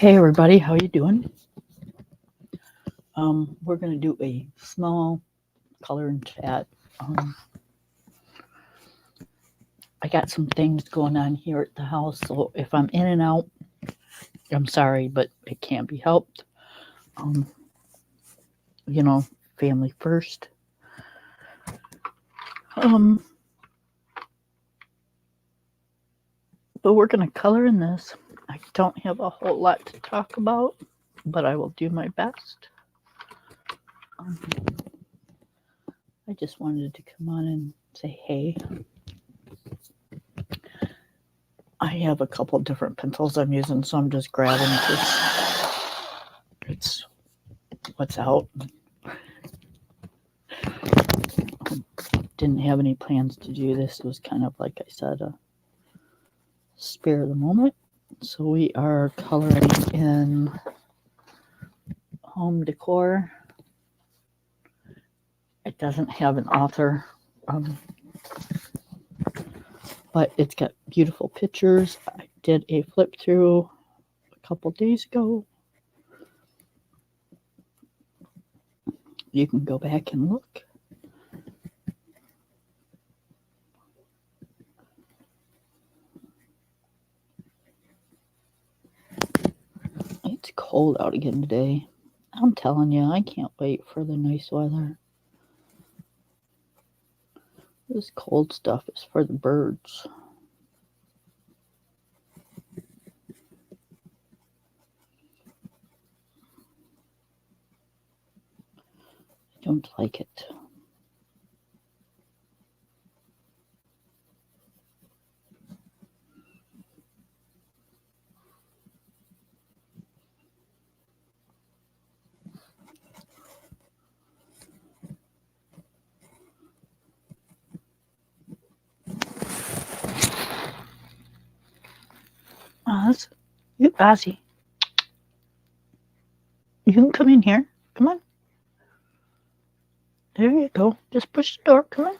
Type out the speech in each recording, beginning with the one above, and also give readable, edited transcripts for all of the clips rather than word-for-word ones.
Hey everybody, how you doing? We're gonna do a small color and chat. Um, I got some things going on here at the house, so if I'm in and out, I'm sorry, but it can't be helped. Um, you know, family first. Um, but we're gonna color in this. I don't have a whole lot to talk about, but I will do my best. Um, I just wanted to come on and say hey. I have a couple different pencils I'm using, so I'm just grabbing because it's what's out. Didn't have any plans to do this. It was kind of like I said, a spare of the moment. So we are coloring in home decor. It doesn't have an author, but it's got beautiful pictures. I did a flip through a couple days ago. You can go back and look. It's cold out again today. I'm telling you, I can't wait for the nice weather. This cold stuff is for the birds. I don't like it. Oz, Ozzy, you can come in here. Come on. There you go. Just push the door. Come on.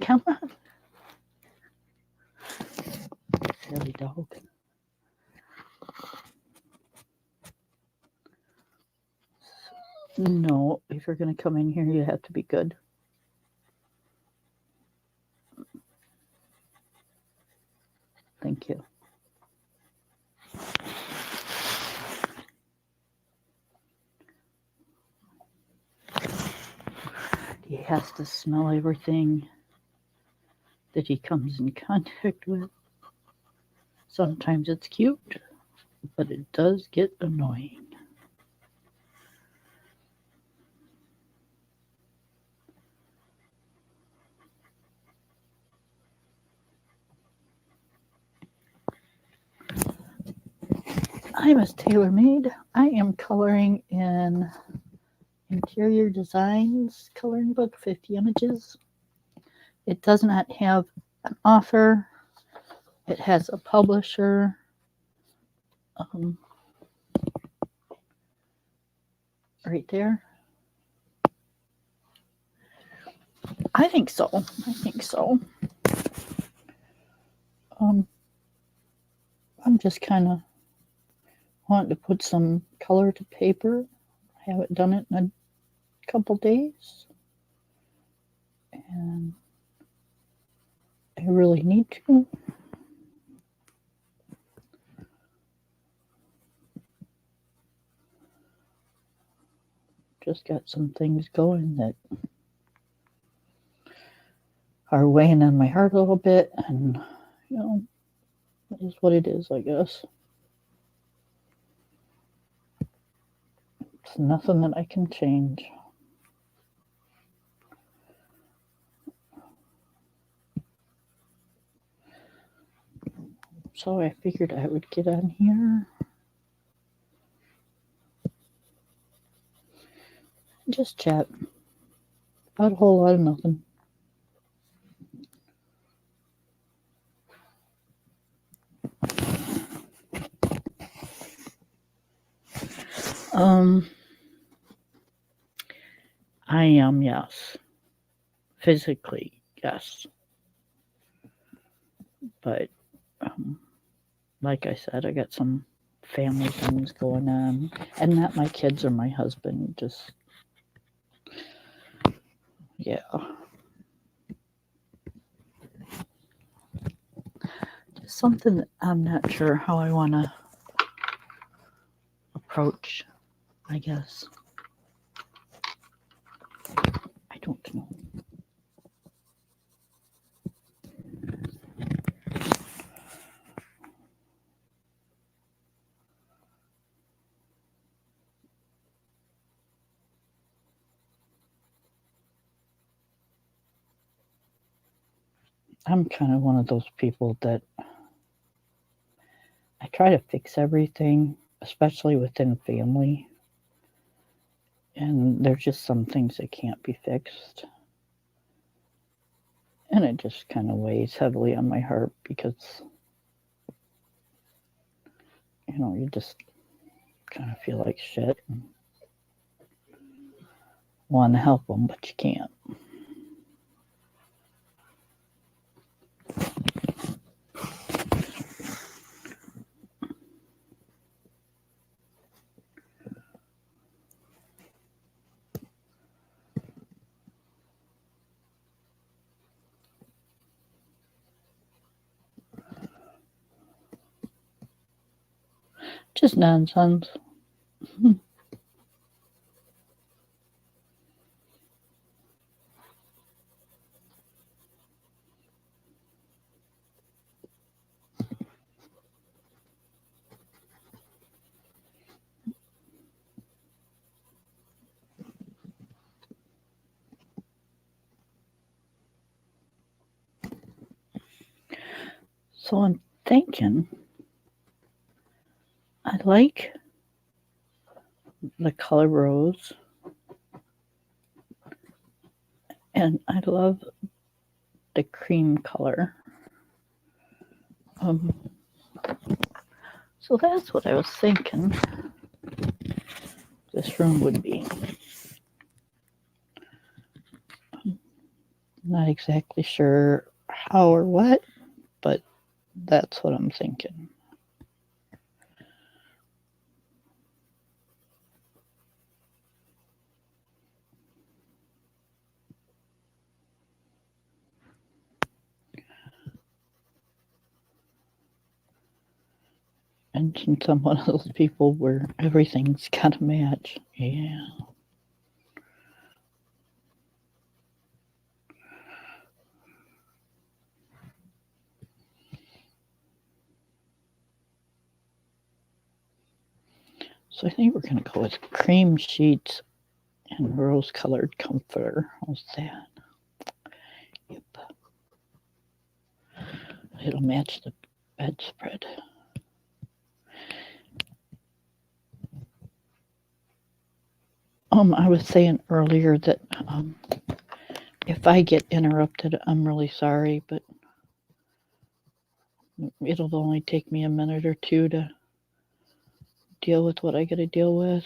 Come on. Silly dog. No, if you're going to come in here, you have to be good. Thank you. He has to smell everything that he comes in contact with. Sometimes it's cute, but it does get annoying. I'm Miss Taylor Made. I am coloring in Interior Designs coloring book, 50 images. It does not have an author. It has a publisher. Right there. I think so. I'm just kind of wanting to put some color to paper. I haven't done it in a couple days, and I really need to. Just got some things going that are weighing on my heart a little bit, and it is what it is, I guess. It's nothing that I can change. So I figured I would get on here. Just chat. Not a whole lot of nothing. I am, yes. Physically, yes. But like I said, I got some family things going on, and not my kids or my husband. Just yeah, just something that I'm not sure how I want to approach. I guess I don't know. I'm kind of one of those people that I try to fix everything, especially within family. And there's just some things that can't be fixed. And it just kind of weighs heavily on my heart because, you just kind of feel like shit and want to help them, but you can't. Just nonsense. So I'm thinking I like the color rose, and I love the cream color. So that's what I was thinking this room would be. Not exactly sure how or what, but that's what I'm thinking. And since I'm one of those people where everything's got to match, yeah. So I think we're going to go with cream sheets and rose-colored comforter. How's that? Yep. It'll match the bedspread. I was saying earlier that if I get interrupted, I'm really sorry, but it'll only take me a minute or two to deal with what I got to deal with.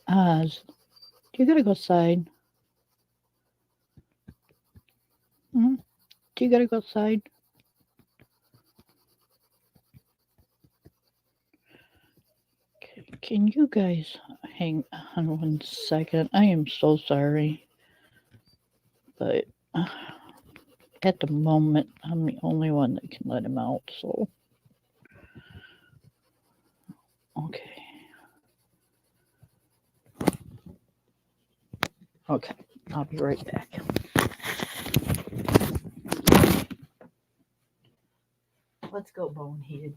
Oz, do you gotta go outside? Hmm? Do you gotta go outside? Can you guys hang on 1 second? I am so sorry, but at the moment, I'm the only one that can let him out, so. Okay. Okay, I'll be right back. Let's go, Bonehead.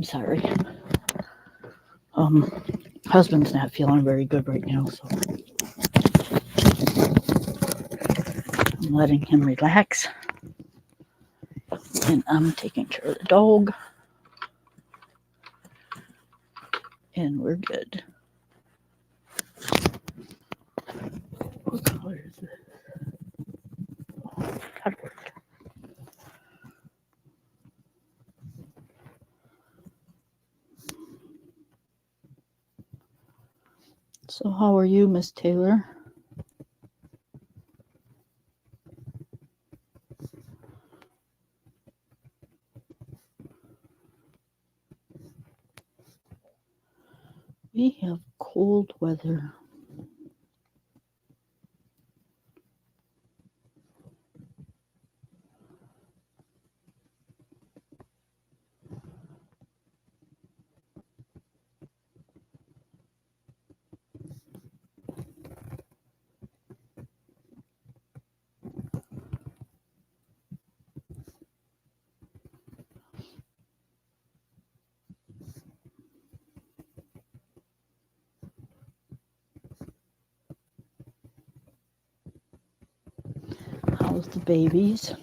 I'm sorry. Husband's not feeling very good right now, so I'm letting him relax. And I'm taking care of the dog. And we're good. What color is this? That worked. So how are you, Miss Taylor? We have cold weather. How's the babies?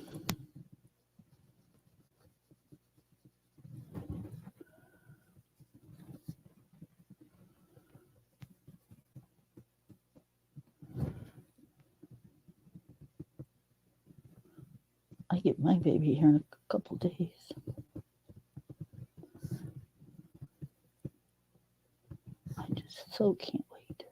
I get my baby here in a couple days. I just so can't wait.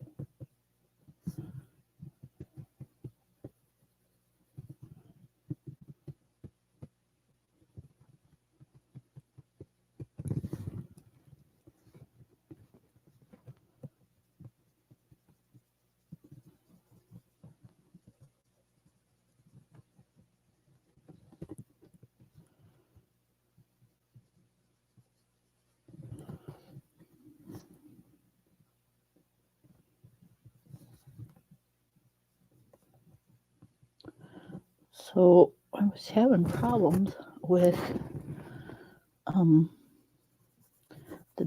So I was having problems with the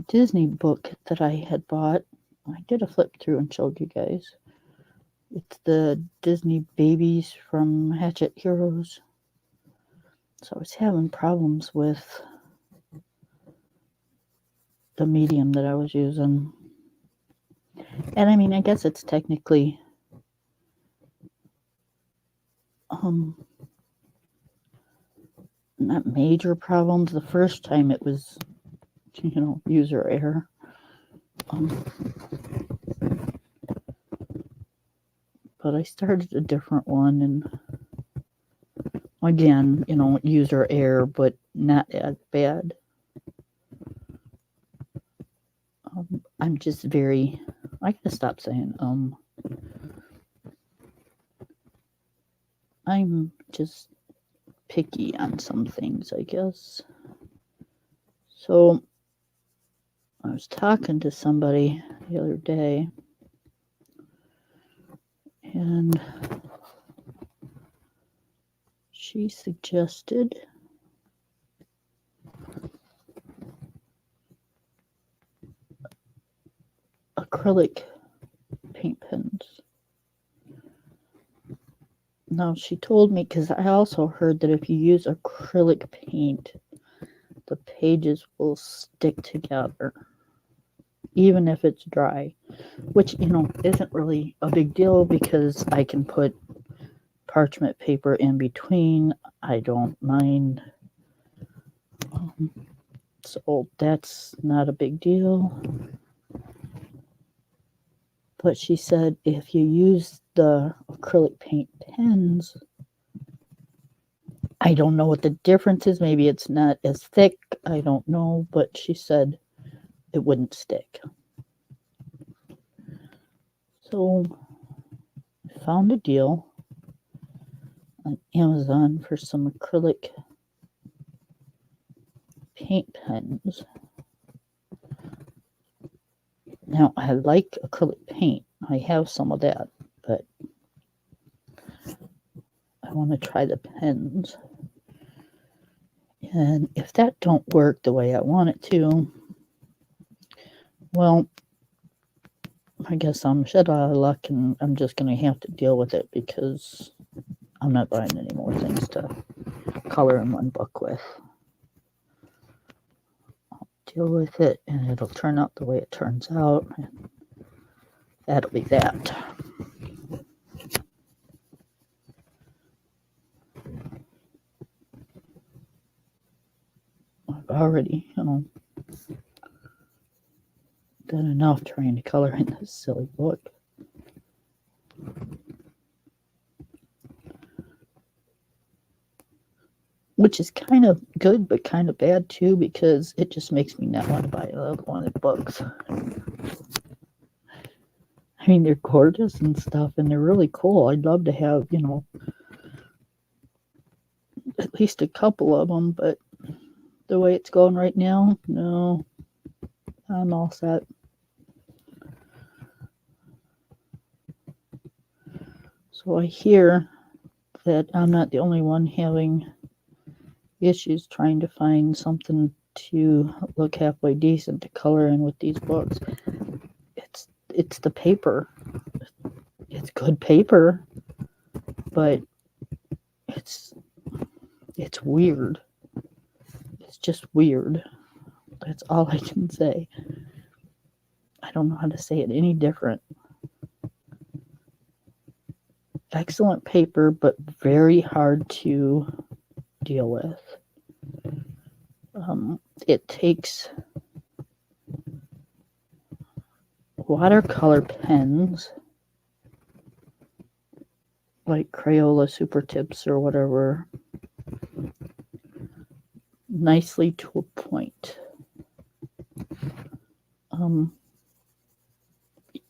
Disney book that I had bought. I did a flip through and showed you guys. It's the Disney Babies from Hatchet Heroes. So I was having problems with the medium that I was using. And I mean, I guess it's technically not major problems. The first time it was, user error. But I started a different one, and again, user error, but not as bad. I'm just I gotta stop saying, I'm just picky on some things, I guess. So I was talking to somebody the other day, and she suggested acrylic paint pens. Now, she told me, because I also heard that if you use acrylic paint, the pages will stick together, even if it's dry, which, isn't really a big deal because I can put parchment paper in between. I don't mind. So that's not a big deal. But she said if you use the acrylic paint pens, I don't know what the difference is. Maybe it's not as thick. I don't know. But she said it wouldn't stick. So I found a deal on Amazon for some acrylic paint pens. Now, I like acrylic paint. I have some of that, but I want to try the pens. And if that don't work the way I want it to, well, I guess I'm shit out of luck and I'm just going to have to deal with it because I'm not buying any more things to color in one book with. I'll deal with it and it'll turn out the way it turns out. And that'll be that. I've already, done enough trying to color in this silly book. Which is kind of good, but kind of bad too, because it just makes me not want to buy another one of the books. I mean, they're gorgeous and stuff, and they're really cool. I'd love to have, at least a couple of them, but the way it's going right now, no, I'm all set. So I hear that I'm not the only one having issues trying to find something to look halfway decent to color in with these books. It's the paper. It's good paper, but it's weird. It's just weird. That's all I can say. I don't know how to say it any different. Excellent paper, but very hard to deal with. It takes watercolor pens like Crayola Super Tips or whatever, nicely to a point.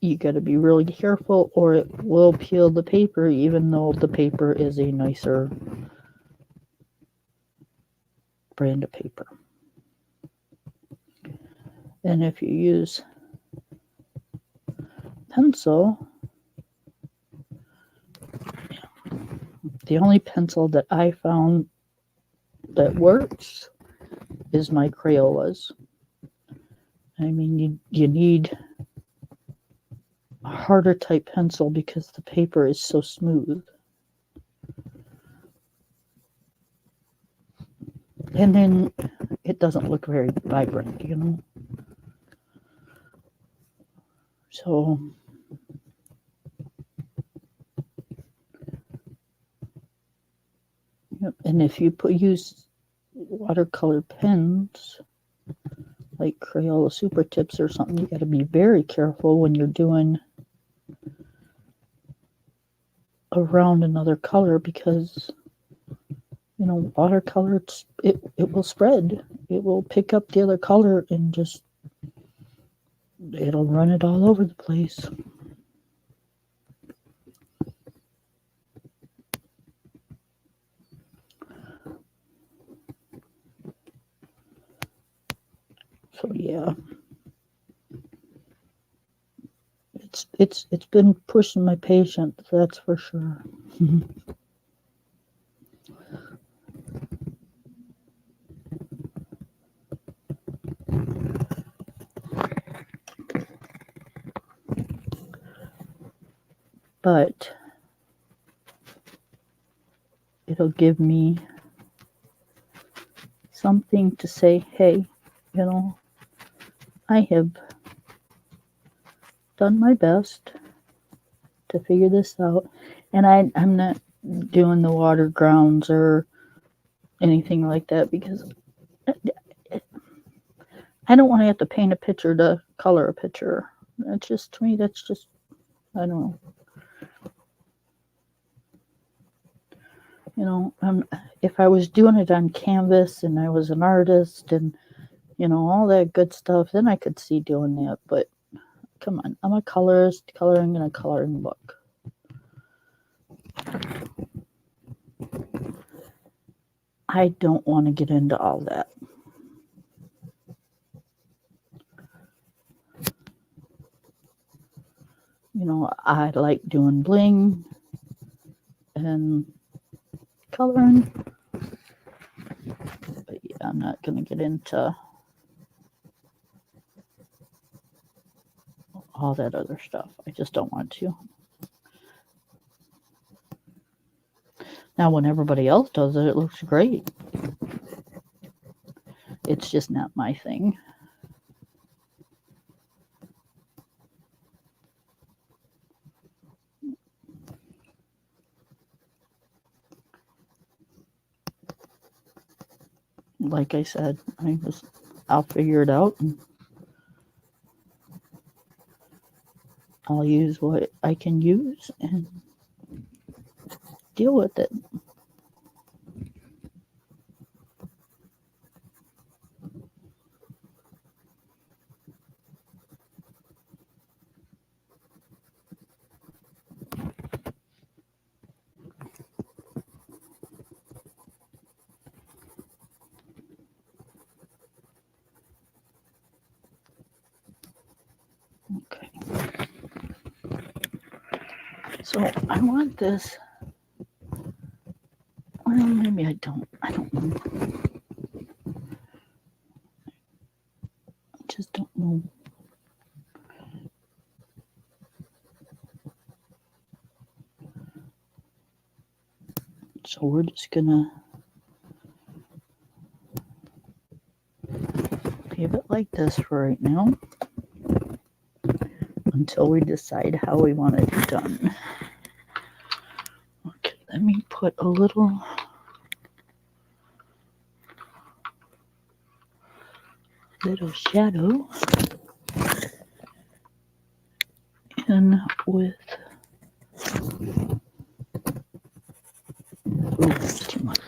You got to be really careful or it will peel the paper, even though the paper is a nicer brand of paper. And if you use pencil, the only pencil that I found that works is my Crayolas. I mean, you need a harder type pencil because the paper is so smooth. And then it doesn't look very vibrant, So and if you use watercolor pens like Crayola Super Tips or something, you got to be very careful when you're doing around another color because watercolor it will spread. It will pick up the other color and just it'll run it all over the place. So yeah, it's been pushing my patience, that's for sure. But it'll give me something to say, hey, I have done my best to figure this out. And I'm not doing the water grounds or anything like that because I don't want to have to paint a picture to color a picture. That's just, to me, that's just, I don't know. If I was doing it on canvas and I was an artist and, all that good stuff, then I could see doing that. But come on, I'm a colorist coloring in a coloring book. I don't want to get into all that. I like doing bling and coloring. But yeah. not going to get into all that other stuff. I just don't want to. Now, when everybody else does it, it looks great. It's just not my thing. Like I said, I'll figure it out and I'll use what I can use and deal with it. Okay. So I want this. Well, maybe I don't. I don't know. I just don't know. So we're just gonna leave it like this for right now until we decide how we want it done. Okay, let me put a little shadow in with. Ooh, that's too much.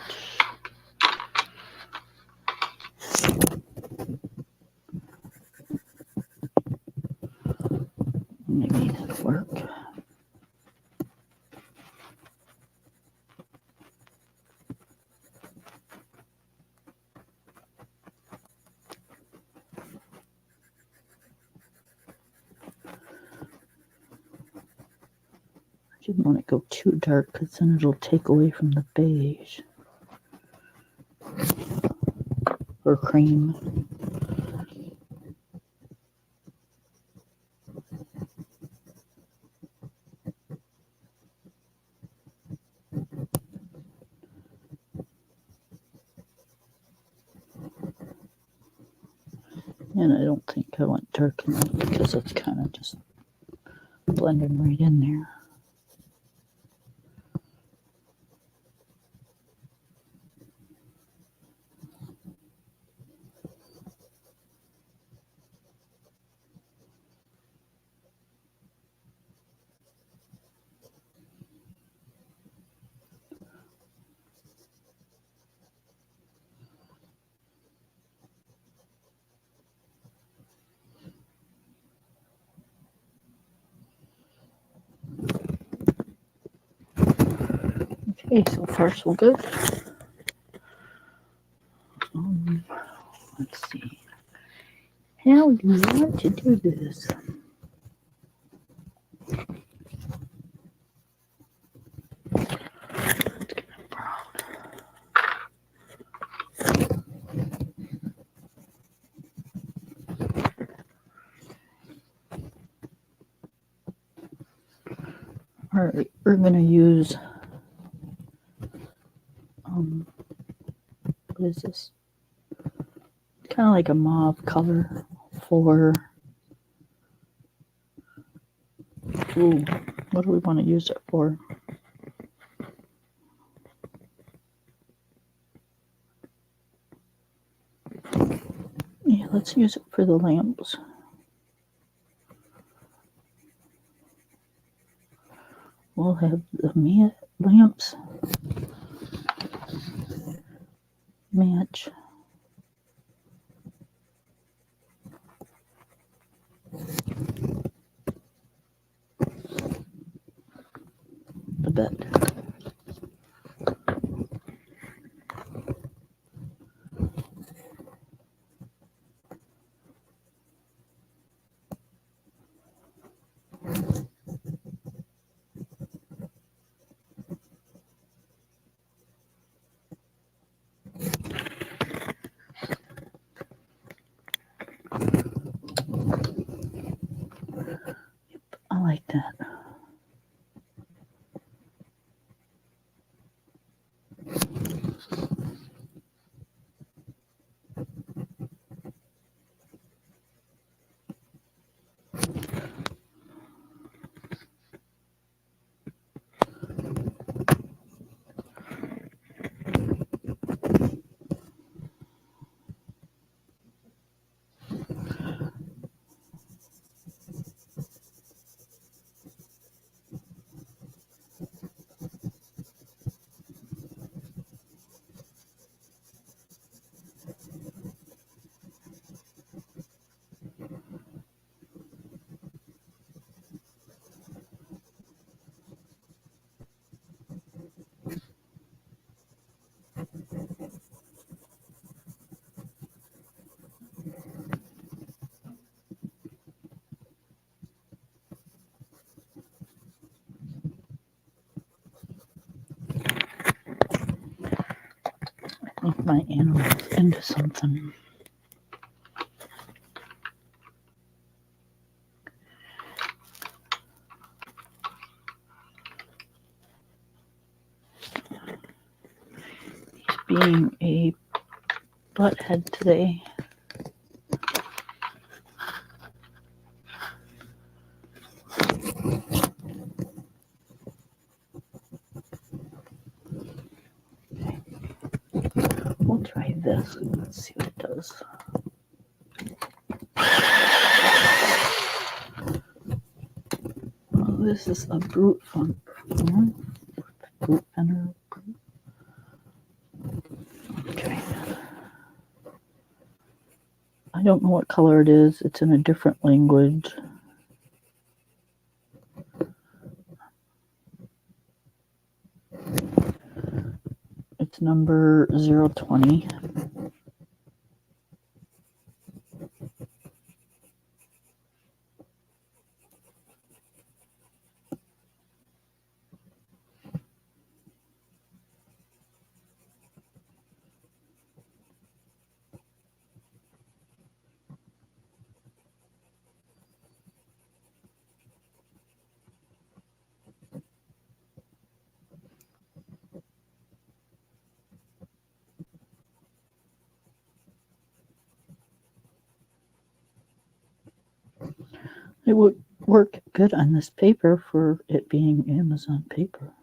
Maybe that'll work. I didn't want to go too dark because then it'll take away from the beige or cream. And I don't think I went dark enough because it's kind of just blending right in there. Okay, so far so good. Let's see. How do you want to do this? Let's get it brown. Alright, we're going to use, what is this? Kind of like a mauve color for, what do we want to use it for? Yeah, let's use it for the lamps. We'll have the lamps match the bed. Make my animals into something. He's being a butthead today. We'll try this. Let's see what it does. Oh, this is a brute fun. Brute fender. Okay. I don't know what color it is. It's in a different language. It's number 020. It would work good on this paper for it being Amazon paper.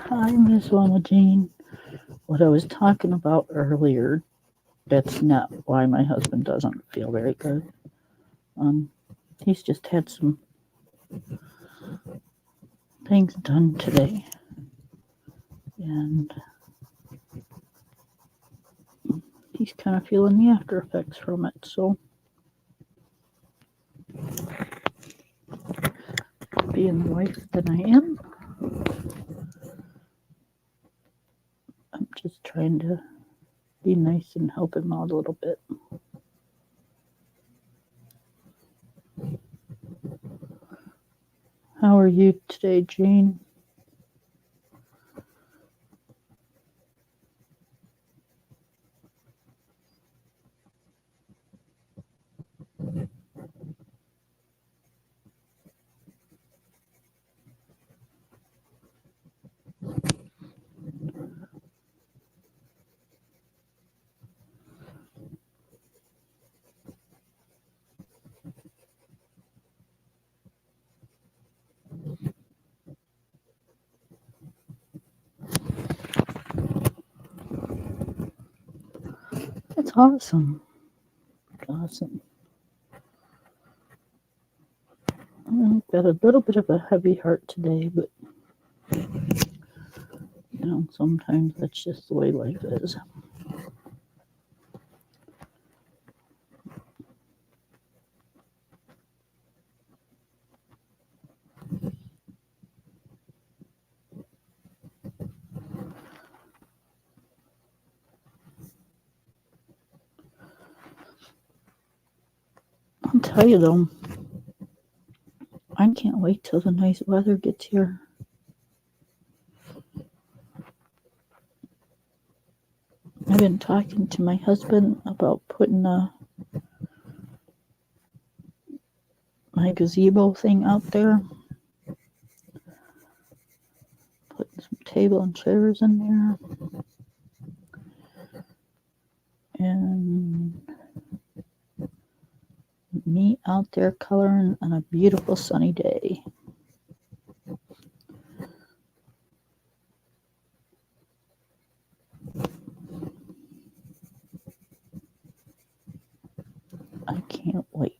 Hi, Miss Wilma Jean. What I was talking about earlier, that's not why my husband doesn't feel very good. He's just had some things done today. And he's kind of feeling the after effects from it. So, being the wife that I am, I'm just trying to be nice and help him out a little bit. How are you today, Jane? It's awesome. Awesome. I've got a little bit of a heavy heart today, but sometimes that's just the way life is. tell you though, I can't wait till the nice weather gets here. I've been talking to my husband about putting my gazebo thing out there. Putting some table and chairs in there. And me out there coloring on a beautiful sunny day. I can't wait.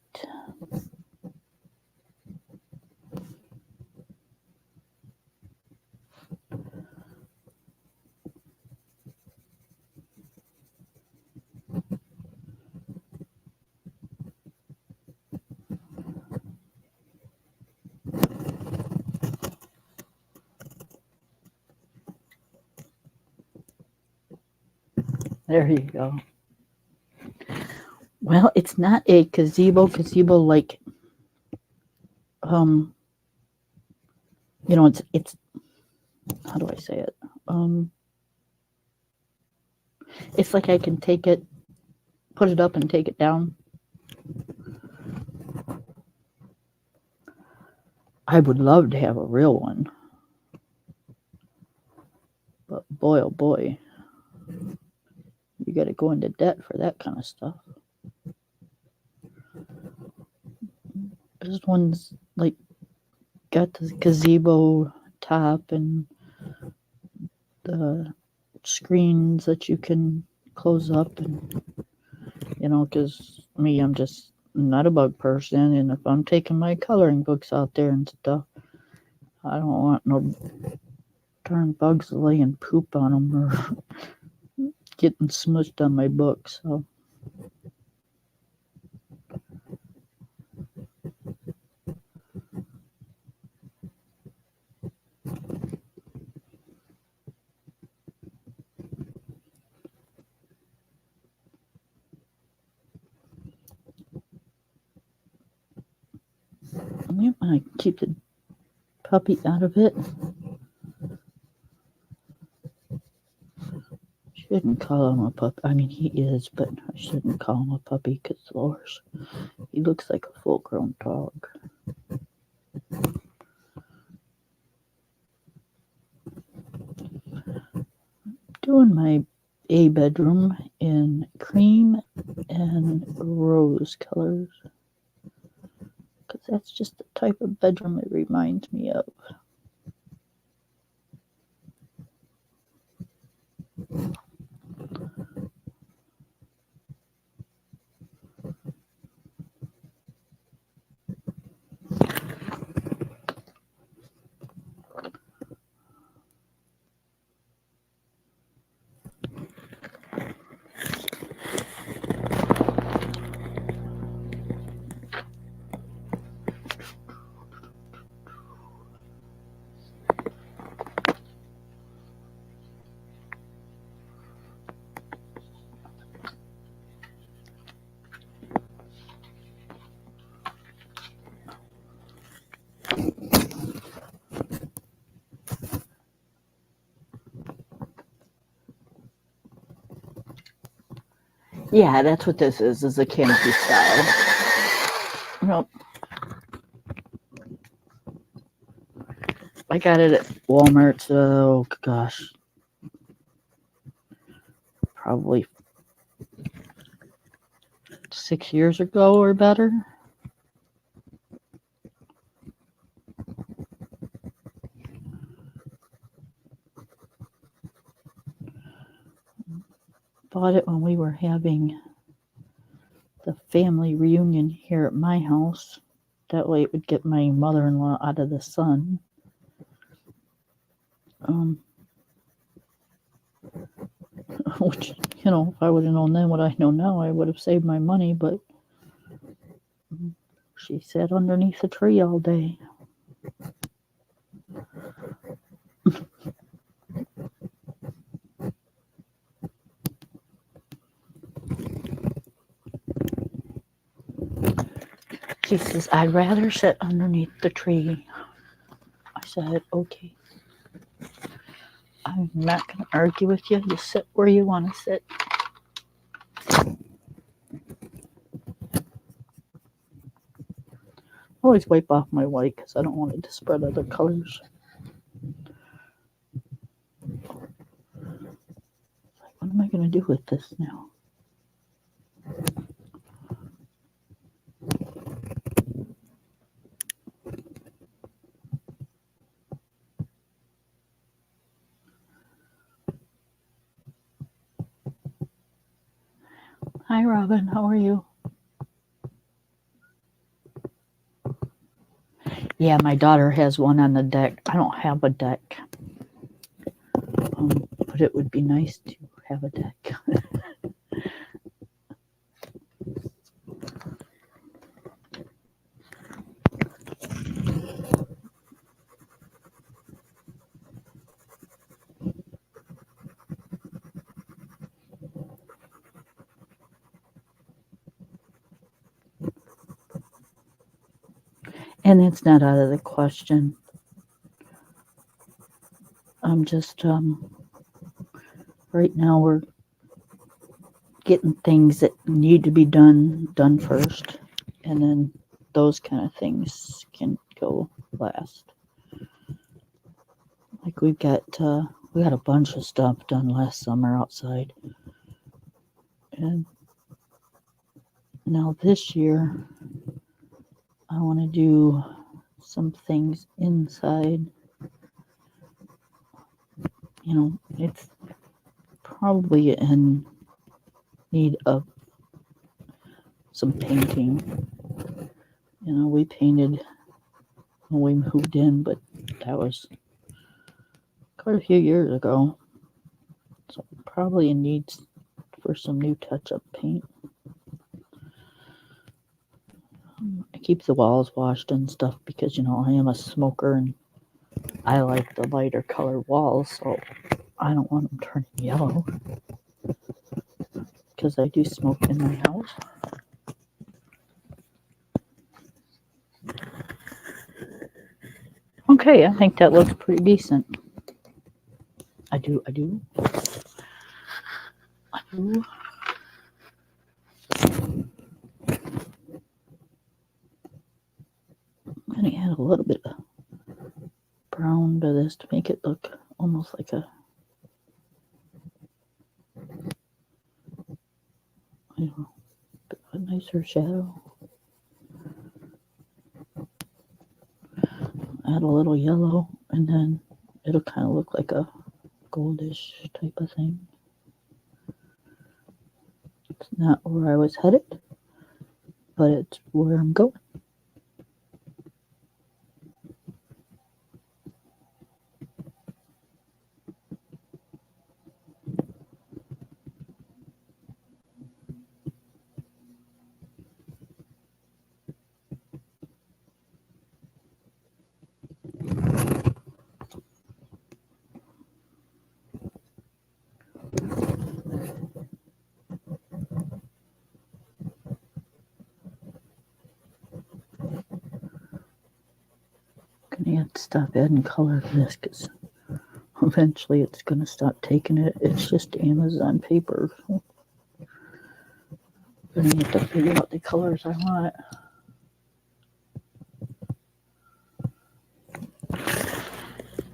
There you go. Well, it's not a gazebo like it's how do I say it? It's like I can take it, put it up and take it down. I would love to have a real one. But boy, oh boy, you got to go into debt for that kind of stuff. This one's like got the gazebo top and the screens that you can close up, and because me, I'm just not a bug person, and if I'm taking my coloring books out there and stuff, I don't want no darn bugs laying poop on them or getting smushed on my book. So I keep the puppy out of it. Shouldn't call him a puppy. I mean, he is, but I shouldn't call him a puppy because, Lord, he looks like a full-grown dog. Doing my A bedroom in cream and rose colors because that's just the type of bedroom it reminds me of. Yeah, that's what this is a canopy style. Nope. I got it at Walmart, so gosh, probably 6 years ago or better. Bought it when we were having the family reunion here at my house. That way it would get my mother-in-law out of the sun. Which, if I would have known then what I know now, I would have saved my money, but she sat underneath the tree all day. She says, I'd rather sit underneath the tree. I said, okay. I'm not going to argue with you. You sit where you want to sit. I always wipe off my white because I don't want it to spread other colors. What am I going to do with this now? Hi, Robin. How are you? Yeah, my daughter has one on the deck. I don't have a deck. But it would be nice to have a deck. And it's not out of the question. I'm just, right now we're getting things that need to be done first. And then those kind of things can go last. Like we got a bunch of stuff done last summer outside. And now this year, I want to do some things inside. You know, it's probably in need of some painting. You know, we painted when we moved in, but that was quite a few years ago. So probably in needs for some new touch-up paint. I keep the walls washed and stuff because, you know, I am a smoker and I like the lighter colored walls, so I don't want them turning yellow because I do smoke in my house. Okay, I think that looks pretty decent. I do. I'm going to add a little bit of brown to this to make it look almost like a, you know, a nicer shadow. Add a little yellow, and then it'll kind of look like a goldish type of thing. It's not where I was headed, but it's where I'm going. Gonna have to stop adding color to this because eventually it's gonna stop taking it. It's just Amazon paper. So I'm gonna have to figure out the colors I want.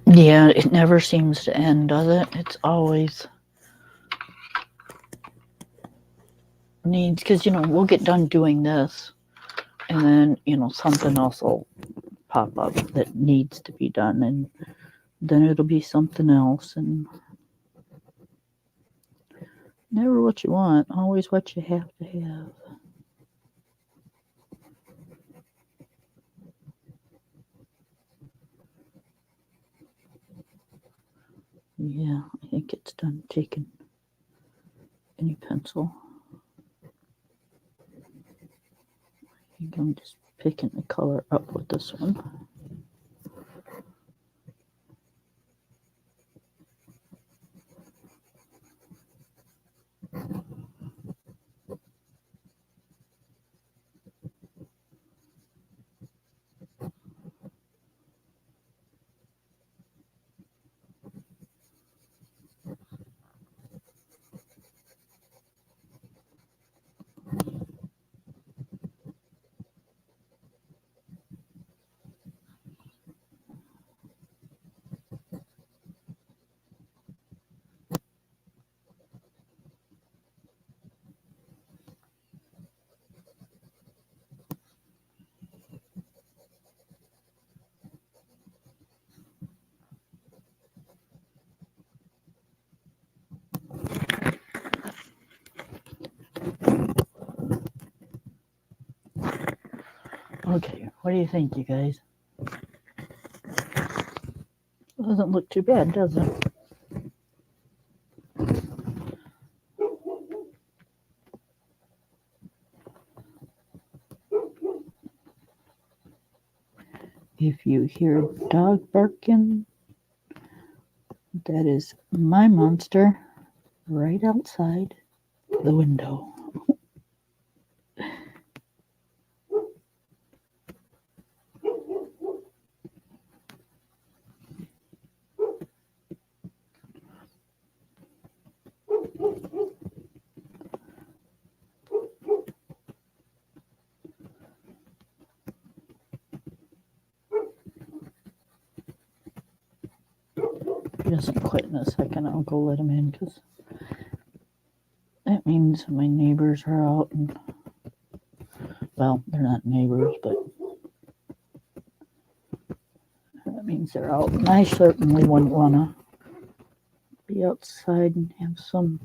Yeah, it never seems to end, does it? It's always needs, because, you know, we'll get done doing this and then, you know, something else will pop up that needs to be done, and then it'll be something else, and never what you want, always what you have to have. Yeah, I think it's done taking any pencil. I think I'm just picking the color up with this one. Okay, what do you think, you guys? Doesn't look too bad, does it? If you hear a dog barking, that is my monster right outside the window. If he doesn't quit in a second, I'll go let him in, because that means my neighbors are out, and well, they're not neighbors, but that means they're out, and I certainly wouldn't want to be outside and have some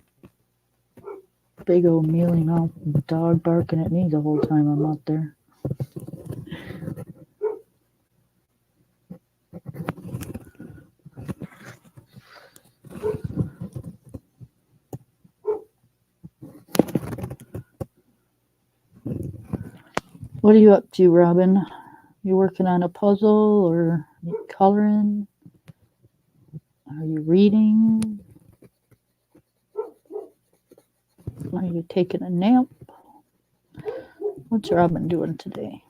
big old mealy mouth dog barking at me the whole time I'm out there. What are you up to, Robin? You working on a puzzle, or you coloring? Are you reading? Are you taking a nap? What's Robin doing today?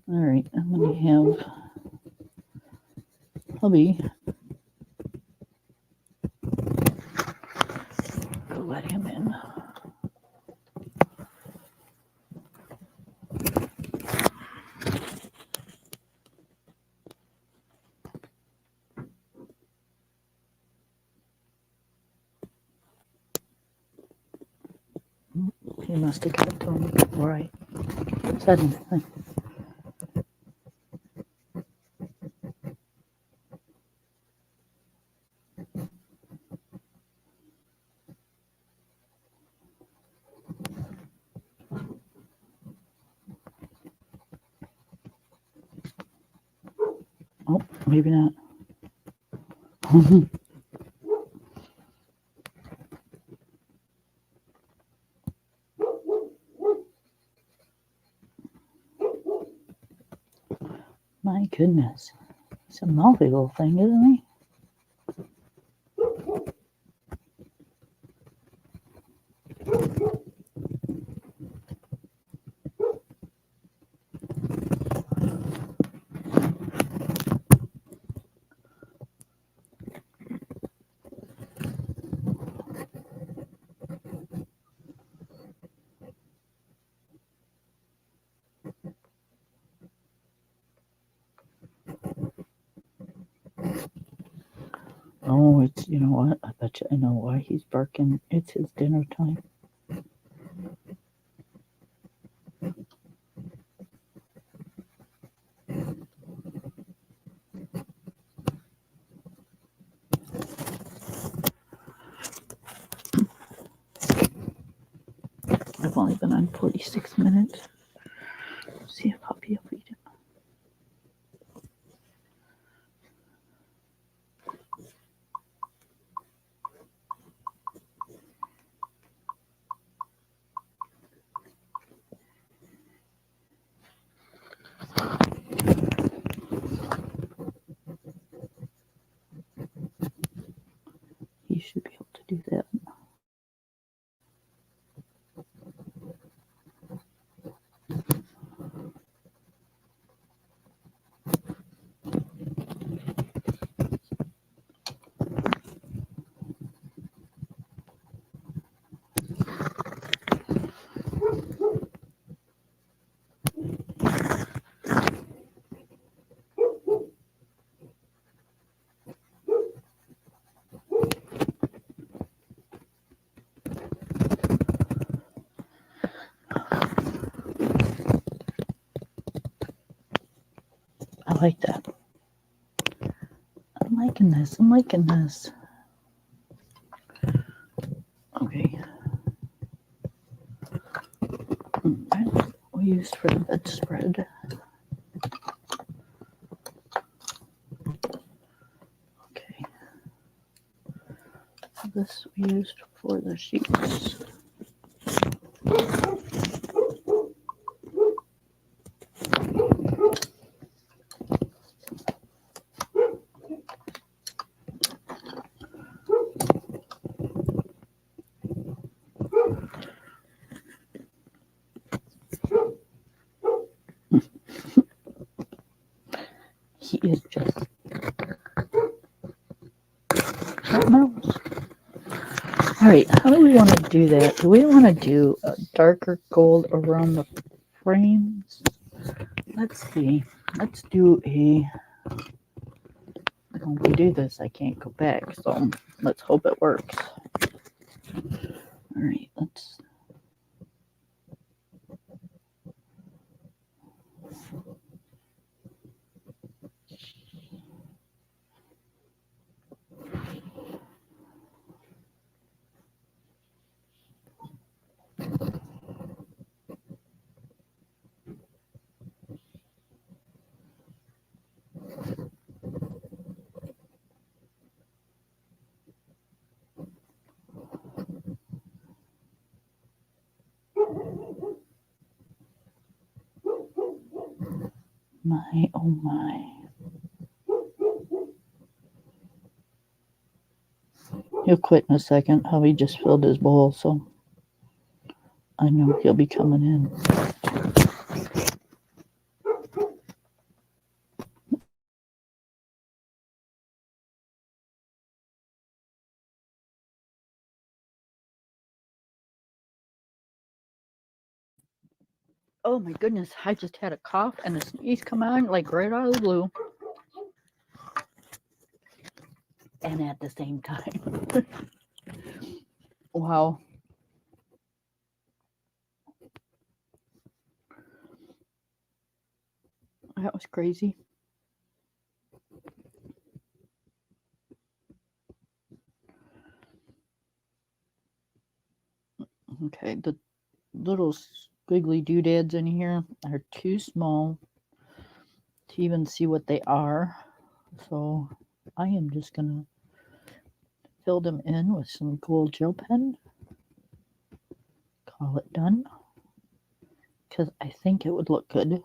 All right, I'm going to have hubby go let him in. He must have got to him before I said anything. Oh, maybe not. My goodness. He's a mouthy little thing, isn't he? Oh, it's, you know what? I bet you I know why he's barking. It's his dinner time. I've only been on 46 minutes. See if Puppy will feed him. He should be able to do that. I like that. I'm liking this. used for the bedspread. Okay. This we used for the sheets. He is just something else. All right, how do we want to do that? Do we want to do a darker gold around the frames? Let's see. Let's do a. When we do this, I can't go back, so let's hope it works. All right, let's. My, oh my. He'll quit in a second. Hubby just filled his bowl, so I know he'll be coming in. Oh my goodness, I just had a cough and a sneeze come on like right out of the blue. And at the same time. Wow. That was crazy. Okay, the little squiggly doodads in here are too small to even see what they are. So I am just going to fill them in with some gold gel pen. Call it done. Because I think it would look good.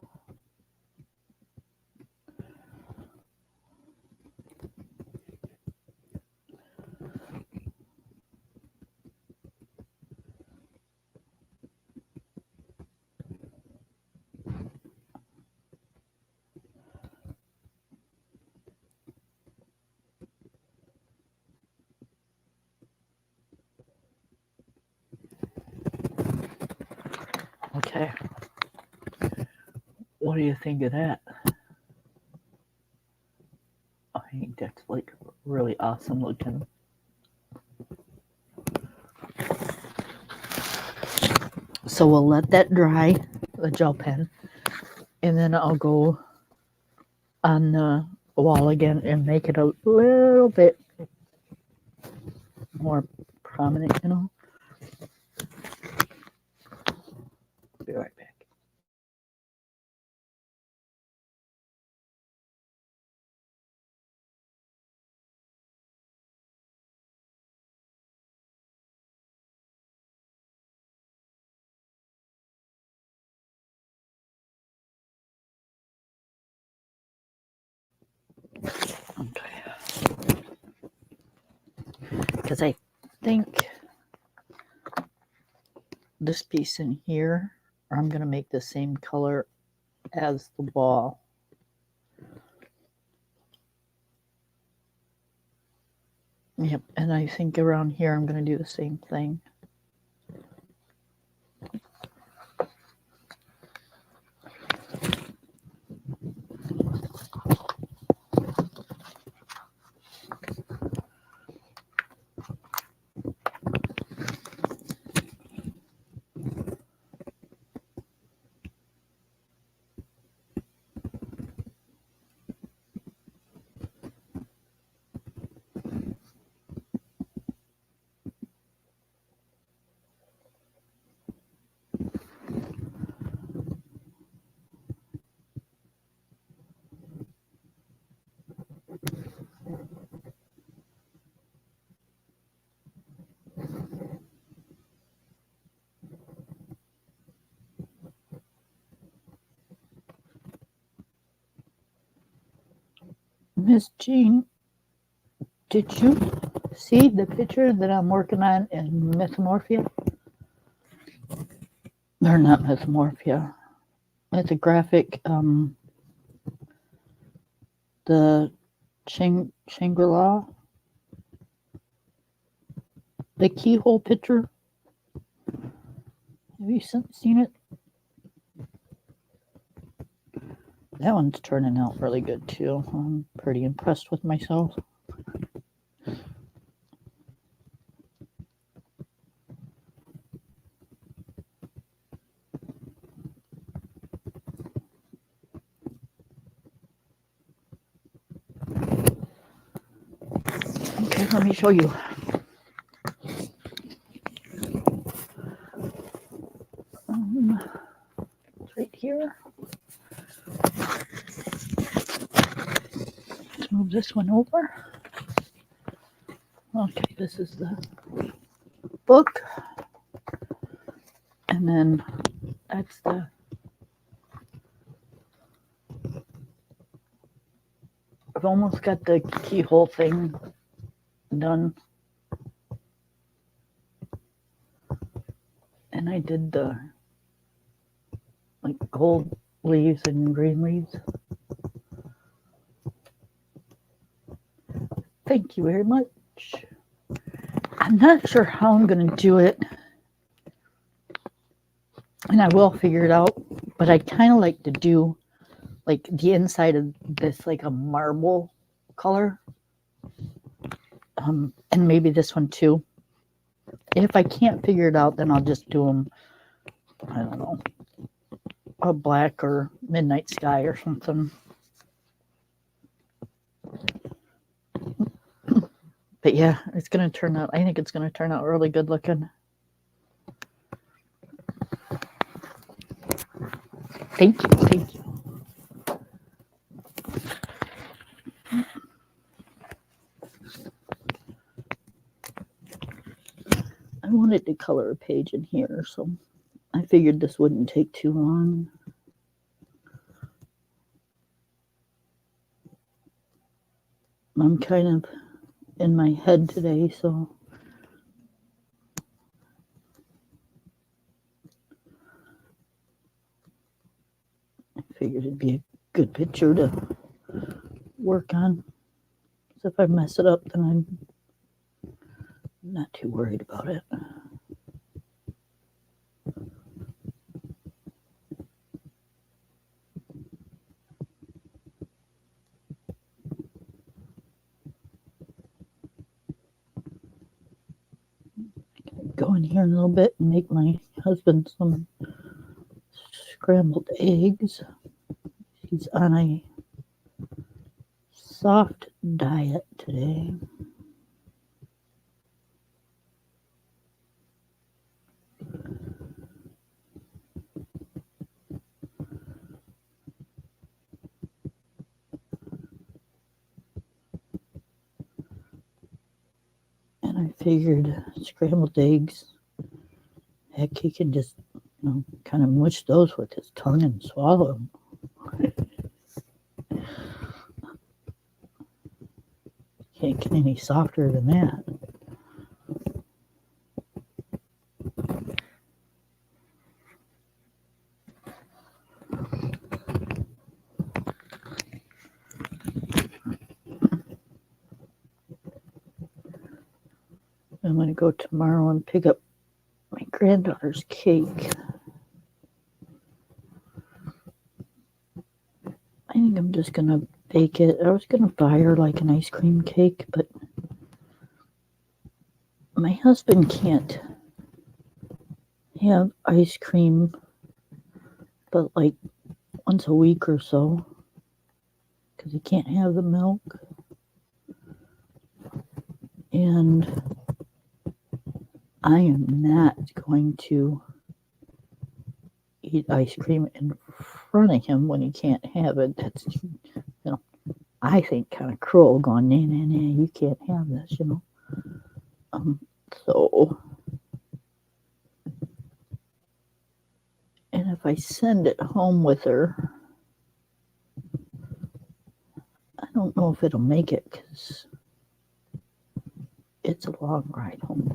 Okay. What do you think of that? I think that's like really awesome looking. So we'll let that dry, the gel pen, and then I'll go on the wall again and make it a little bit more prominent, you know. Be right back. Okay. Because I think this piece in here, I'm going to make the same color as the ball. Yep, and I think around here I'm going to do the same thing. Miss Jean, did you see the picture that I'm working on in Mythomorphia? Or not Mythomorphia. It's a graphic, the Shangri-La, the keyhole picture. Have you seen it? That one's turning out really good too. I'm pretty impressed with myself. Okay, let me show you. It's right here. Let's move this one over. Okay, this is the book. And then that's the I've almost got the keyhole thing done. And I did the like gold leaves and green leaves. Thank you very much. I'm not sure how I'm going to do it. And I will figure it out. But I kind of like to do like the inside of this like a marble color. And maybe this one too. If I can't figure it out, then I'll just do them, I don't know, a black or midnight sky or something. But yeah, it's going to turn out, I think it's going to turn out really good looking. Thank you, thank you. I wanted to color a page in here, so I figured this wouldn't take too long. I'm kind of in my head today, so I figured it'd be a good picture to work on. So if I mess it up, then I'm not too worried about it. Go in here a little bit and make my husband some scrambled eggs. He's on a soft diet today. And I figured scrambled eggs, heck, he can just, kind of mush those with his tongue and swallow them. Can't get any softer than that. I'm going to go tomorrow and pick up my granddaughter's cake. I think I'm just going to bake it. I was going to buy her like an ice cream cake, but my husband can't have ice cream but like once a week or so because he can't have the milk. And I am not going to eat ice cream in front of him when he can't have it. That's, I think kind of cruel going, nah, you can't have this, So, and if I send it home with her, I don't know if it'll make it because it's a long ride home.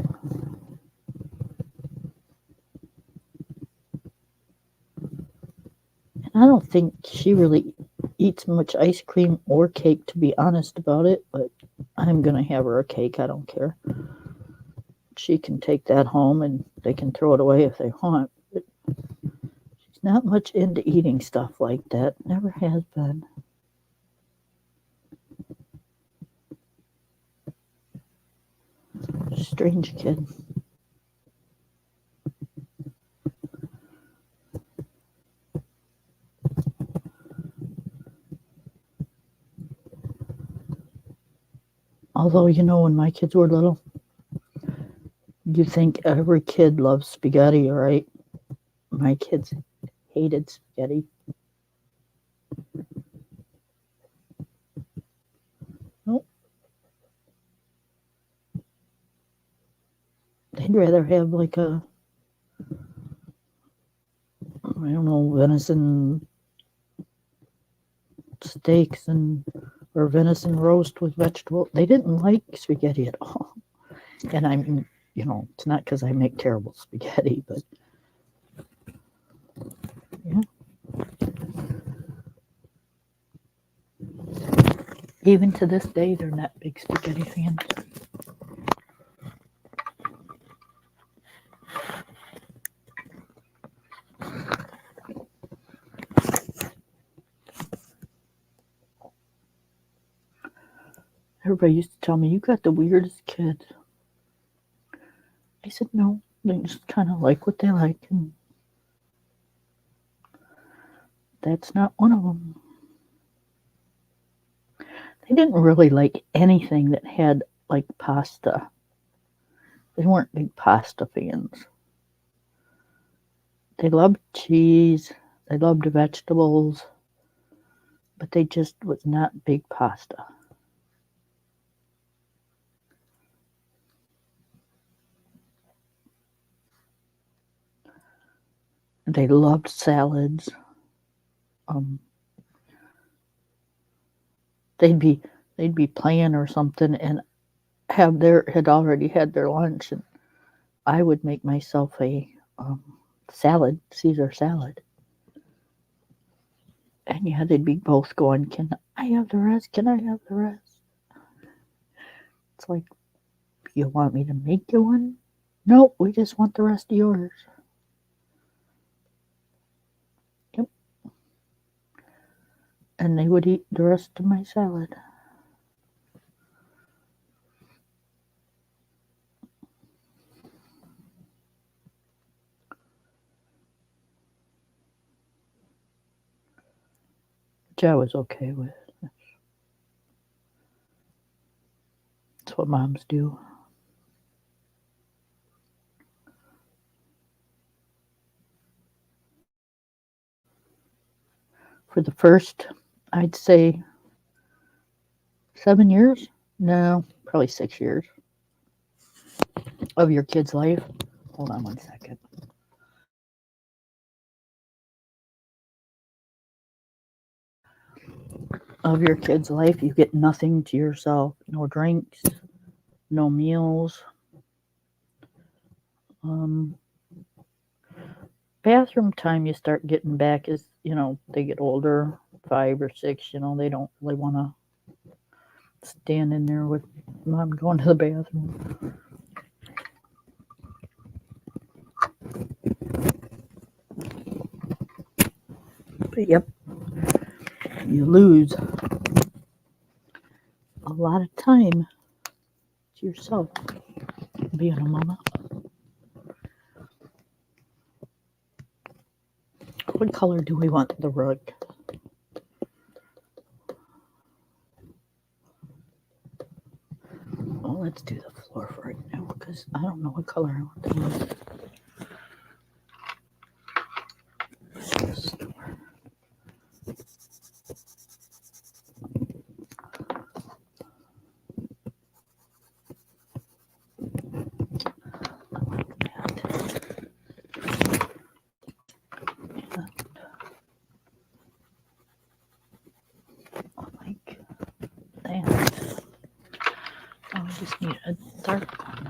And I don't think she really eats much ice cream or cake, to be honest about it, but I'm going to have her a cake. I don't care. She can take that home and they can throw it away if they want. But she's not much into eating stuff like that. Never has been. Strange kid. Although, when my kids were little, you think every kid loves spaghetti, right? My kids hated spaghetti. Nope. They'd rather have like I don't know, venison steaks or venison roast with vegetable. They didn't like spaghetti at all. And I mean, it's not because I make terrible spaghetti, but yeah. Even to this day, they're not big spaghetti fans. Everybody used to tell me, you got the weirdest kid. I said, no, they just kind of like what they like, and that's not one of them. They didn't really like anything that had like pasta. They weren't big pasta fans. They loved cheese, they loved vegetables, but they just was not big pasta. They loved salads. They'd be playing or something and had already had their lunch, and I would make myself a salad, Caesar salad. And yeah, they'd be both going, can I have the rest? Can I have the rest? It's like, you want me to make you one? Nope, we just want the rest of yours. Yep. And they would eat the rest of my salad. Which I was okay with. That's what moms do. For the first, I'd say 7 years? No, probably 6 years of your kid's life. Hold on one second. Of your kid's life, you get nothing to yourself. No drinks, no meals. Bathroom time you start getting back is, they get older, 5 or 6, they don't really want to stand in there with mom going to the bathroom. But yep, you lose a lot of time to yourself being a mama. What color do we want the rug? Well, let's do the floor for right now because I don't know what color I want the rug. just need a dark one.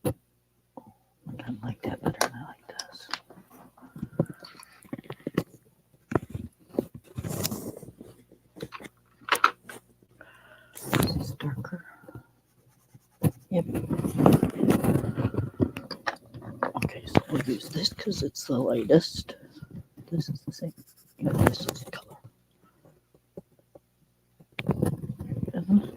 I kind of like that better than I like this. This is darker. Yep. Okay, so we'll use this because it's the lightest. This is the same. Yeah, this is the color. Isn't it?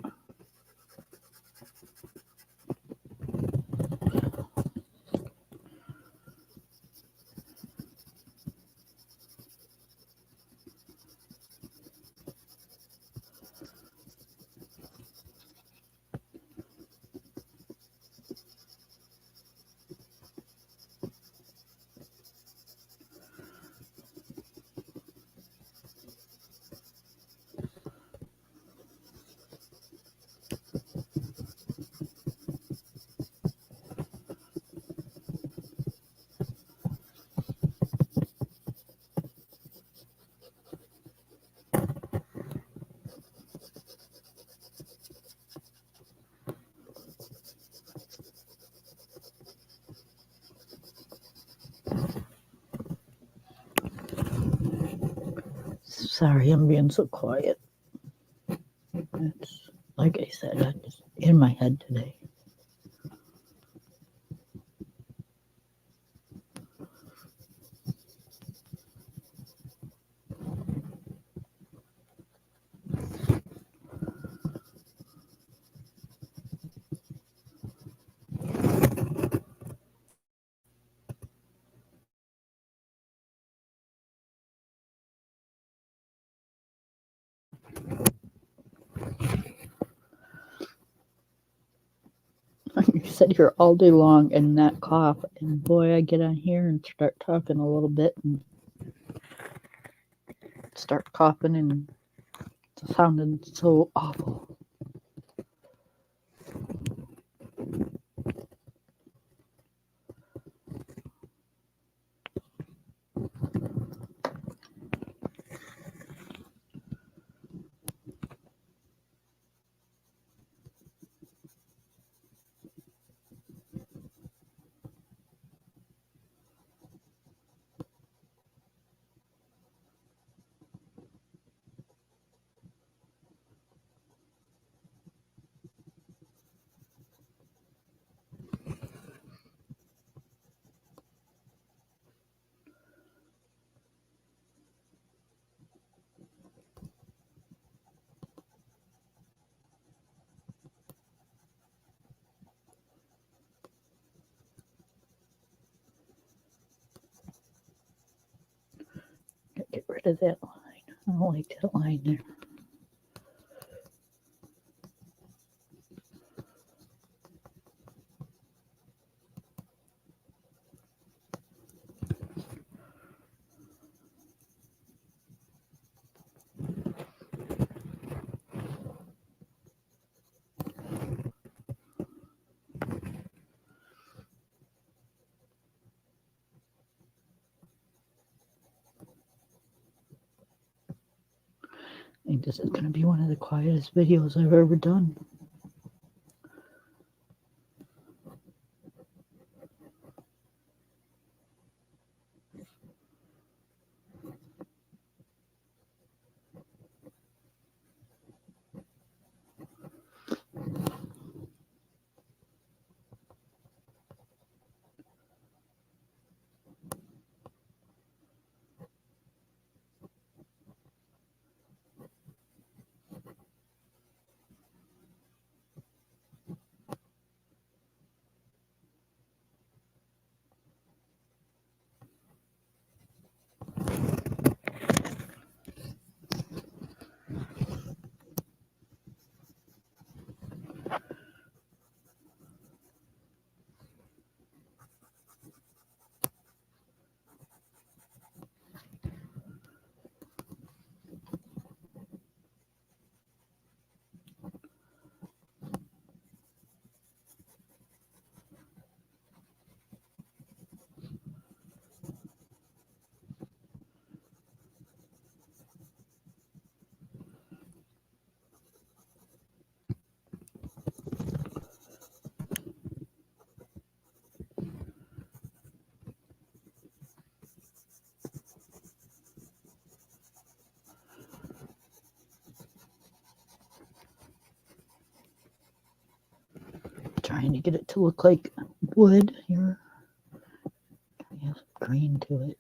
Sorry, I'm being so quiet. It's like I said, I'm just in my head today. You sit here all day long and not cough, and boy, I get on here and start talking a little bit and start coughing and sounding so awful. Get rid of that line. I don't like that line there. I think this is going to be one of the quietest videos I've ever done. trying to get it to look like wood here. It has green to it.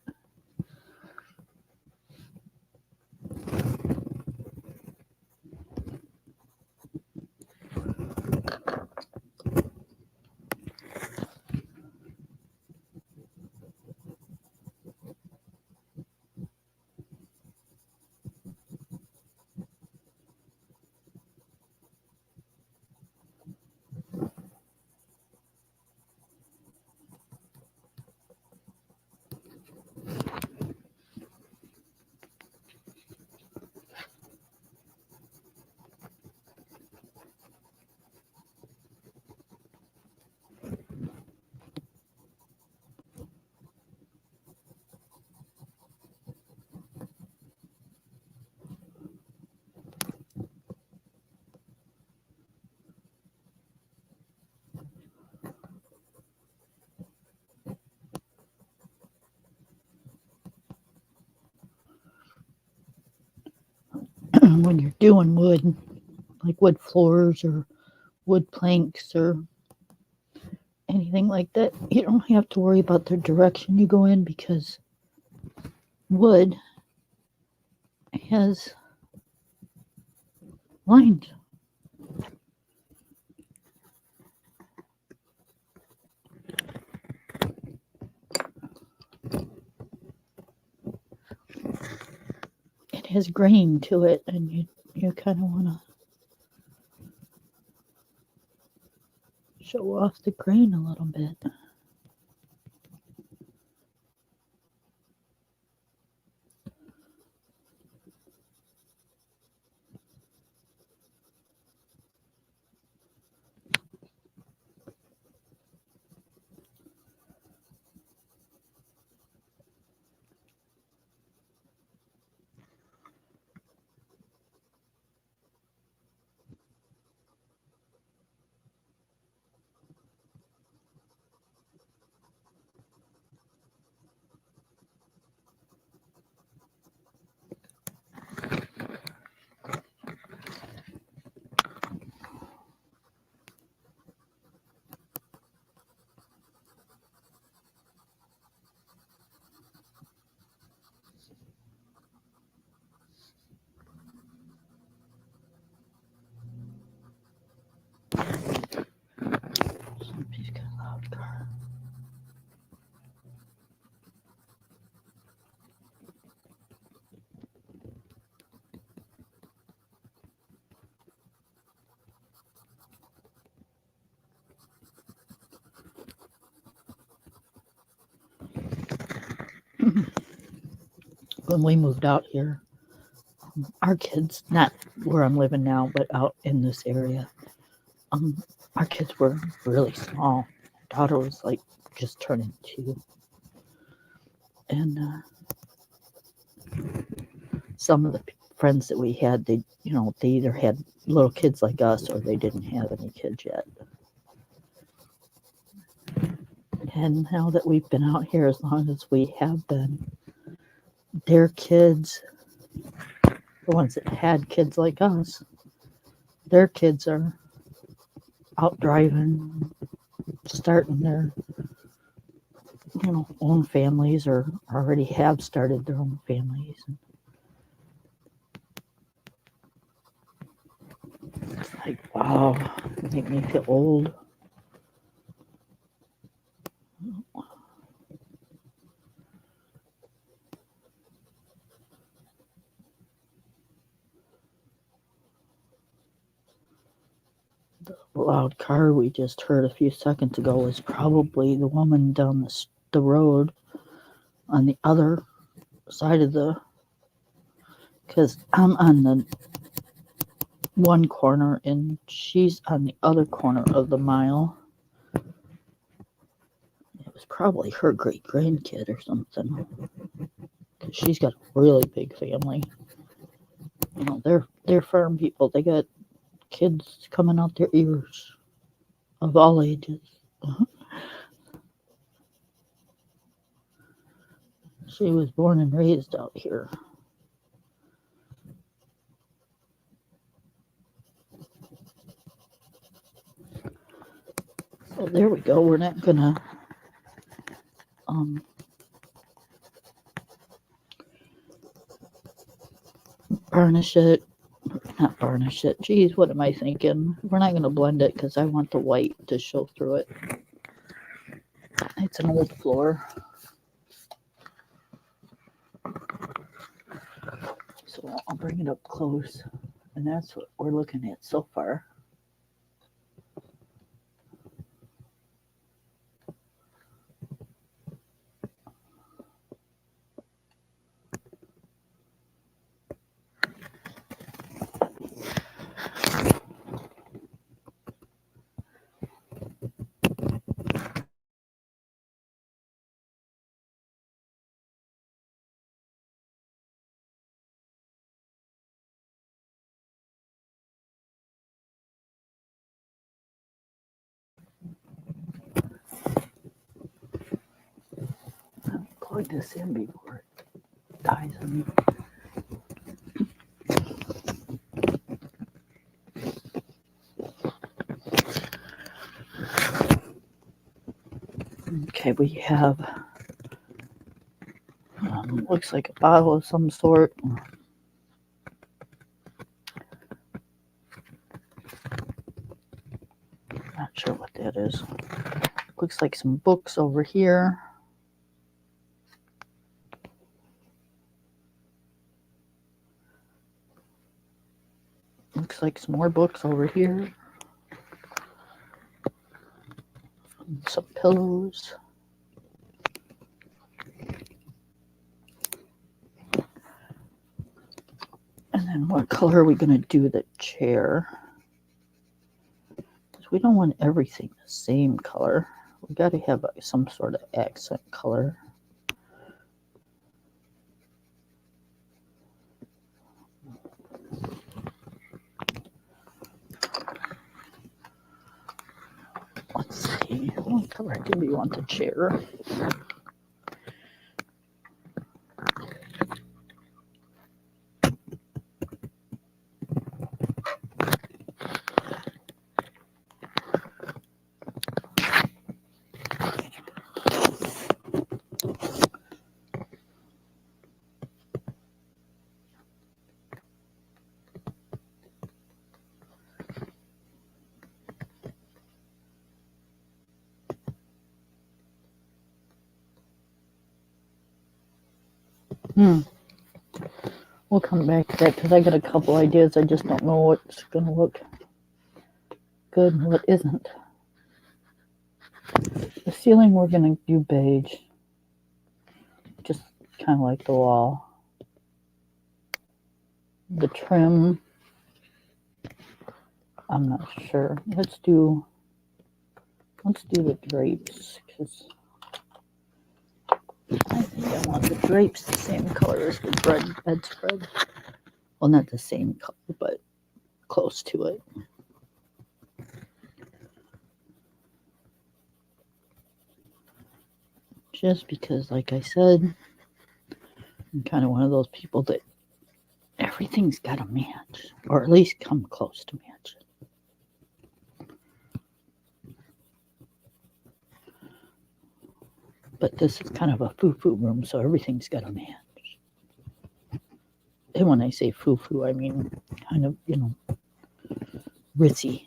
When you're doing wood, like wood floors or wood planks or anything like that, you don't have to worry about the direction you go in because wood has lines. It has grain to it, and you kind of want to show off the grain a little bit. Somebody's got a loud car. When we moved out here, our kids, not where I'm living now, but out in this area, our kids were really small. My daughter was like just turning 2. And some of the friends that we had, they either had little kids like us or they didn't have any kids yet. And now that we've been out here as long as we have been, their kids, the ones that had kids like us, their kids are out driving, starting their own families or already have started their own families. It's like, wow, it make me feel old. The loud car we just heard a few seconds ago was probably the woman down the road on the other side of because I'm on the one corner and she's on the other corner of the mile. It was probably her great grandkid or something, because she's got a really big family. They're farm people. They got kids coming out their ears of all ages. She was born and raised out here. there we go. We're not gonna varnish it. Not varnish it. Geez, what am I thinking? We're not gonna blend it because I want the white to show through it. It's an old floor. So I'll bring it up close. And that's what we're looking at so far. I'll plug this in before it dies on me. Okay, we have looks like a bottle of some sort. Not sure what that is. Looks like some books over here. Looks like some more books over here. Some pillows. And then what color are we going to do the chair? Because we don't want everything the same color. We got to have some sort of accent color. Let's see. What color do we want the chair? We'll come back to that because I got a couple ideas. I just don't know what's going to look good and what isn't. The ceiling we're going to do beige. Just kind of like the wall. The trim, I'm not sure. Let's do the drapes because I think I want the drapes the same color as the bedspread. Well, not the same color, but close to it. Just because, like I said, I'm kind of one of those people that everything's got to match, or at least come close to match. But this is kind of a foo-foo room, so everything's got to match. And when I say foo-foo, I mean kind of, ritzy.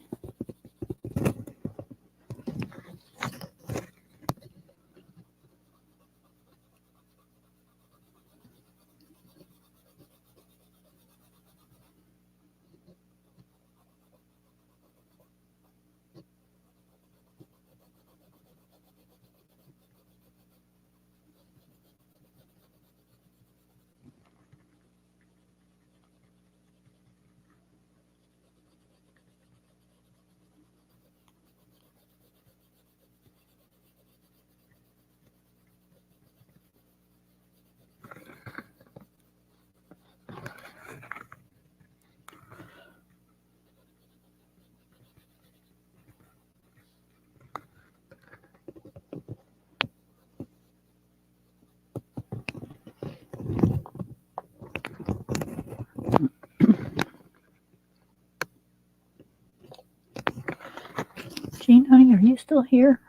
Gina, are you still here?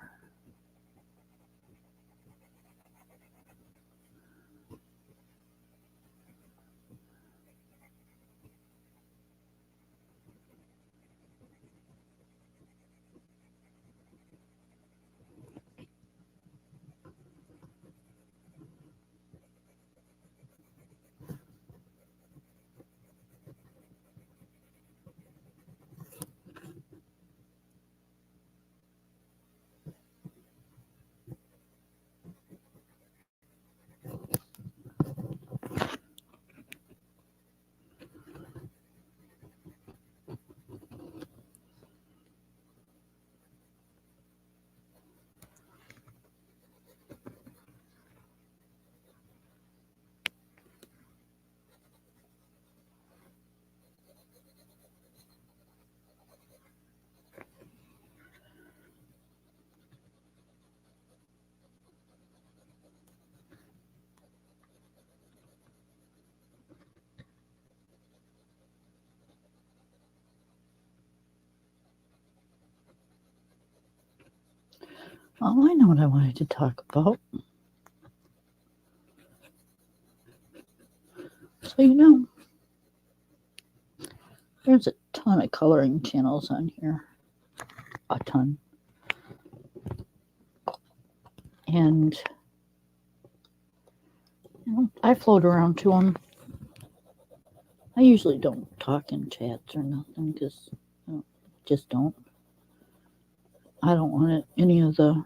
Oh, I know what I wanted to talk about. So, there's a ton of coloring channels on here. A ton. And, I float around to them. I usually don't talk in chats or nothing because I just don't. I don't want any of the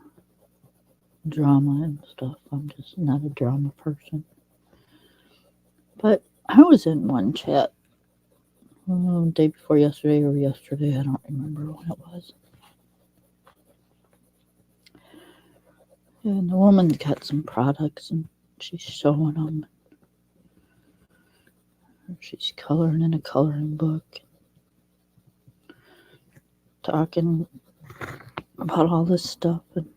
drama and stuff. I'm just not a drama person. But I was in one chat day before yesterday or yesterday. I don't remember when it was. And the woman's got some products and she's showing them. She's coloring in a coloring book. Talking about all this stuff. And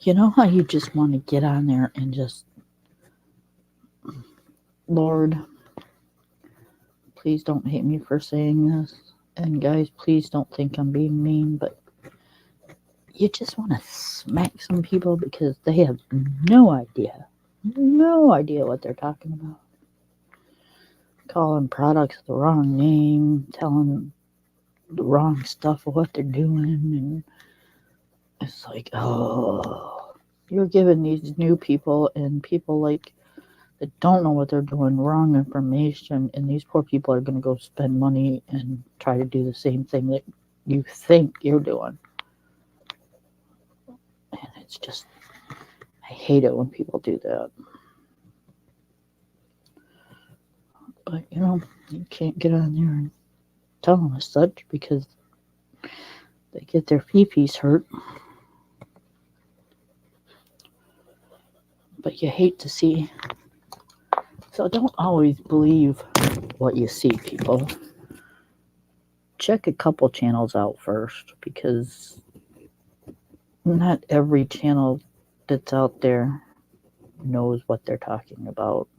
you know how you just want to get on there and just, Lord, please don't hate me for saying this. And guys, please don't think I'm being mean, but you just want to smack some people because they have no idea what they're talking about. Calling products the wrong name, telling the wrong stuff of what they're doing, and it's like, oh, you're giving these new people and people like that don't know what they're doing wrong information, and these poor people are going to go spend money and try to do the same thing that you think you're doing. And it's just, I hate it when people do that. But you can't get on there and tell them as such because they get their fee-fees hurt. But you hate to see. So don't always believe what you see, people. Check a couple channels out first because not every channel that's out there knows what they're talking about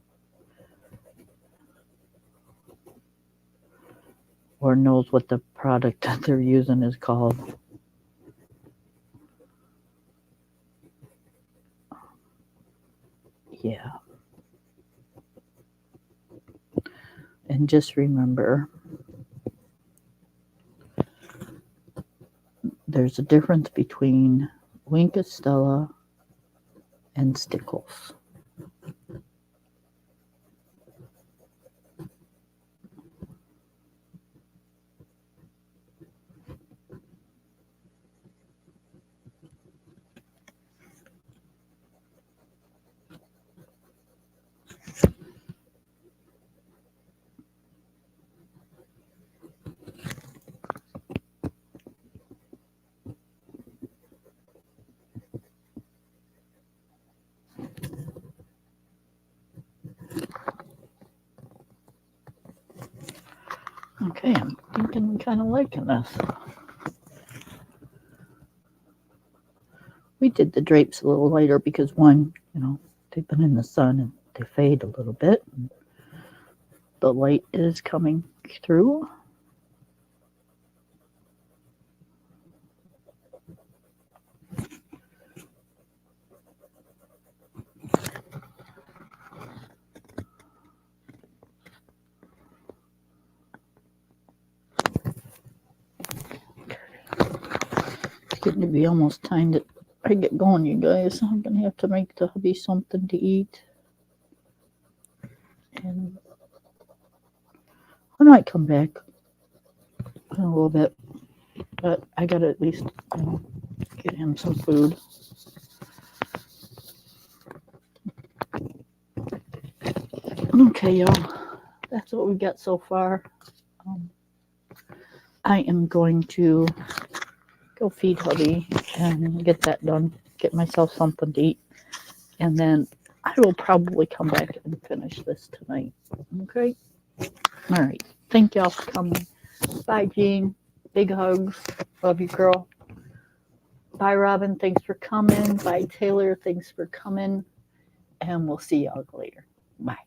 or knows what the product that they're using is called. Yeah. And just remember, there's a difference between Wink Estella and Stickles. Okay, I'm thinking I'm kind of liking this. We did the drapes a little lighter because one, they've been in the sun and they fade a little bit. The light is coming through. getting to be almost time that I get going, you guys. I'm gonna have to make the hubby something to eat. And I might come back in a little bit. But I gotta at least get him some food. Okay, y'all. That's what we got so far. I am going to go feed hubby and get that done. Get myself something to eat. And then I will probably come back and finish this tonight. Okay? All right. Thank y'all for coming. Bye, Jean. Big hugs. Love you, girl. Bye, Robin. Thanks for coming. Bye, Taylor. Thanks for coming. And we'll see y'all later. Bye.